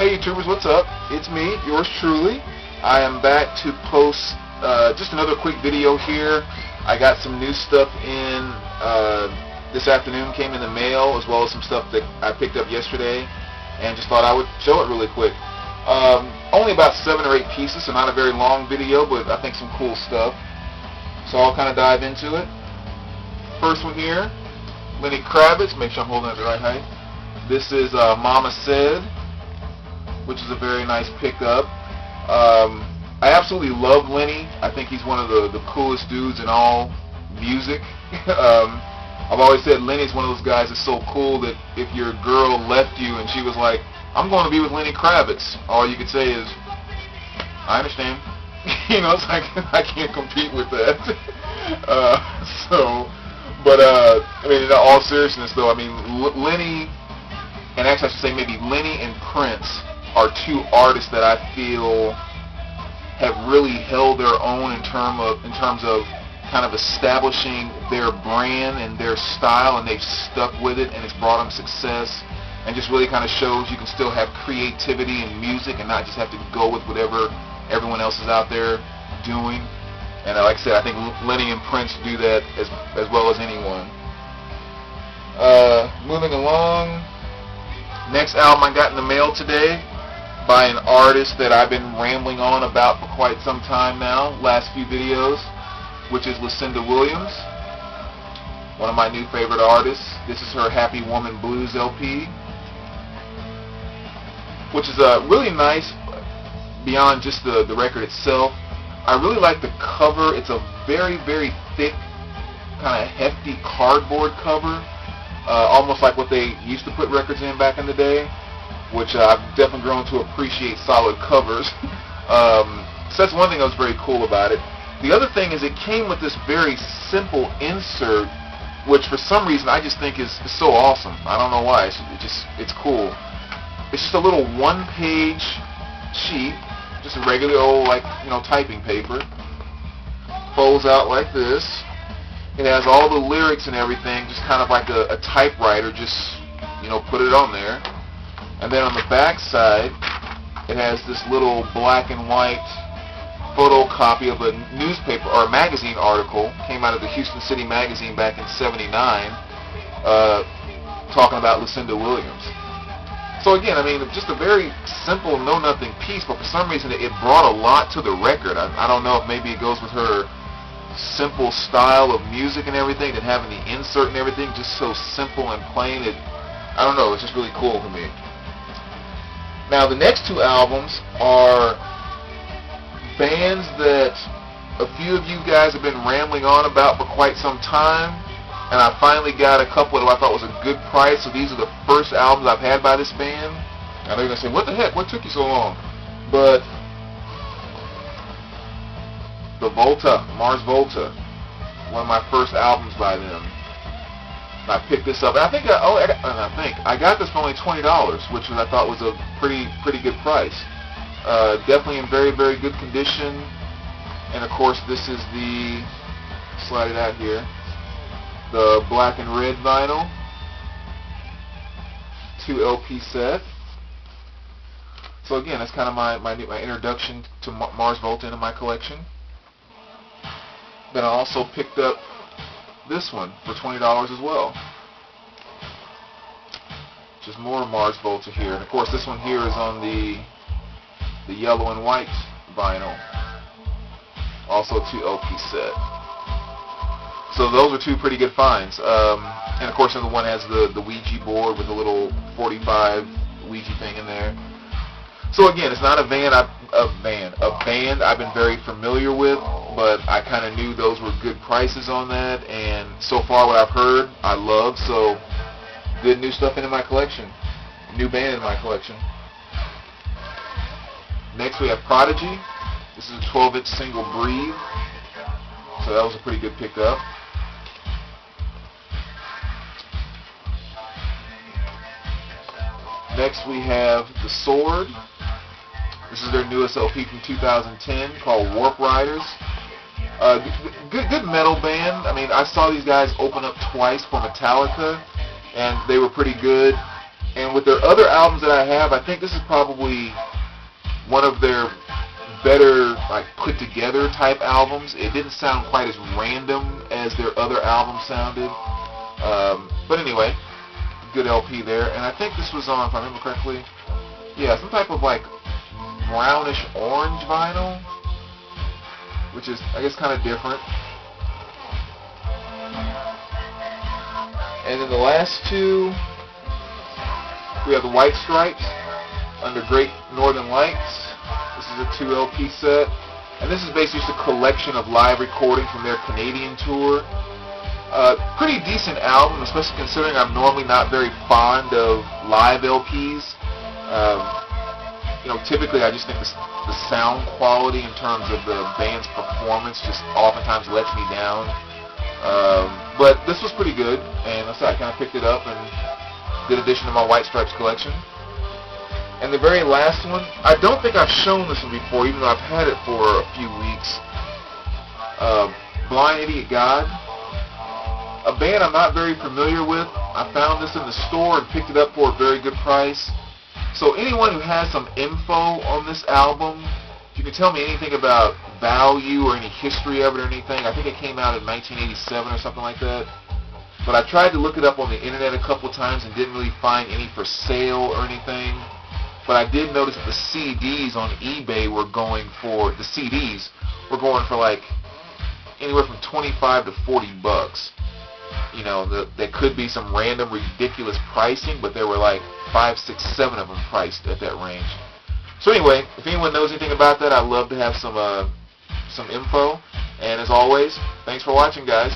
Hey YouTubers, what's up? It's me, yours truly. I am back to post just another quick video here. I got some new stuff in this afternoon, came in the mail, as well as some stuff that I picked up yesterday, and just thought I would show it really quick. Only about 7 or 8 pieces, so not a very long video, but I think some cool stuff. So I'll kind of dive into it. First one here, Lenny Kravitz, make sure I'm holding it at the right height. This is Mama Said, which is a very nice pickup. I absolutely love Lenny. I think he's one of the coolest dudes in all music. I've always said Lenny's one of those guys that's so cool that if your girl left you and she was like, I'm going to be with Lenny Kravitz, all you could say is, I understand. You know, it's like, I can't compete with that. I mean, in all seriousness though, I mean, Lenny, and actually I should say maybe Lenny and Prince are two artists that I feel have really held their own in terms of kind of establishing their brand and their style, and they've stuck with it, and it's brought them success, and just really kind of shows you can still have creativity in music and not just have to go with whatever everyone else is out there doing. And like I said, I think Lenny and Prince do that as well as anyone. Moving along, next album I got in the mail today by an artist that I've been rambling on about for quite some time now, last few videos, which is Lucinda Williams, one of my new favorite artists. This is her Happy Woman Blues LP, which is really nice beyond just the record itself. I really like the cover. It's a very, very thick, kind of hefty cardboard cover, almost like what they used to put records in back in the day, which I've definitely grown to appreciate solid covers. So that's one thing that was very cool about it. The other thing is it came with this very simple insert, which for some reason I just think is so awesome. I don't know why. It's cool. It's just a little one-page sheet, just a regular old, like, you know, typing paper. Folds out like this. It has all the lyrics and everything, just kind of like a typewriter, just, you know, put it on there. And then on the back side, it has this little black and white photocopy of a newspaper or a magazine article, came out of the Houston City Magazine back in '79, talking about Lucinda Williams. So again, I mean, just a very simple, know-nothing piece, but for some reason it brought a lot to the record. I don't know if maybe it goes with her simple style of music and everything, and having the insert and everything just so simple and plain. I don't know, it's just really cool to me. Now, the next 2 albums are bands that a few of you guys have been rambling on about for quite some time, and I finally got a couple that I thought was a good price. So these are the first albums I've had by this band. I know you're going to say, what the heck, what took you so long? But the Volta, Mars Volta, one of my first albums by them. I picked this up, and I got this for only $20, which I thought was a pretty good price. Definitely in very, very good condition. And of course, this is the, slide it out here, the black and red vinyl, 2 LP set. So again, that's kind of my introduction to Mars Volta into my collection. Then I also picked up this one for $20 as well. Just more Mars Volta here. And of course this one here is on the yellow and white vinyl. Also 2 LP set. So those are 2 pretty good finds. And of course another one has the Ouija board with a little 45 Ouija thing in there. So again, it's not a band I've been very familiar with, but I kind of knew those were good prices on that, and so far what I've heard, I love. So good new stuff into my collection, new band in my collection. Next we have Prodigy. This is a 12-inch single, Breathe. So that was a pretty good pickup. Next we have The Sword. This is their newest LP from 2010 called Warp Riders. Good metal band. I mean, I saw these guys open up twice for Metallica, and they were pretty good. And with their other albums that I have, I think this is probably one of their better, like, put together type albums. It didn't sound quite as random as their other albums sounded. But anyway, good LP there. And I think this was on, if I remember correctly, yeah, some type of like brownish orange vinyl, which is, I guess, kind of different. And then the last two, we have the White Stripes under Great Northern Lights. This is a 2 LP set. And this is basically just a collection of live recordings from their Canadian tour. Pretty decent album, especially considering I'm normally not very fond of live LPs. Typically I just think the sound quality in terms of the band's performance just oftentimes lets me down. But this was pretty good, and I kind of picked it up and did addition to my White Stripes collection. And the very last one, I don't think I've shown this one before, even though I've had it for a few weeks. Blind Idiot God, a band I'm not very familiar with. I found this in the store and picked it up for a very good price. So anyone who has some info on this album, if you can tell me anything about value or any history of it or anything. I think it came out in 1987 or something like that. But I tried to look it up on the internet a couple of times and didn't really find any for sale or anything. But I did notice that the CDs on eBay were going for like anywhere from 25 to 40 bucks. There could be some random ridiculous pricing, but there were like 5, 6, 7 of them priced at that range. So anyway, if anyone knows anything about that, I'd love to have some info. And as always, thanks for watching, guys.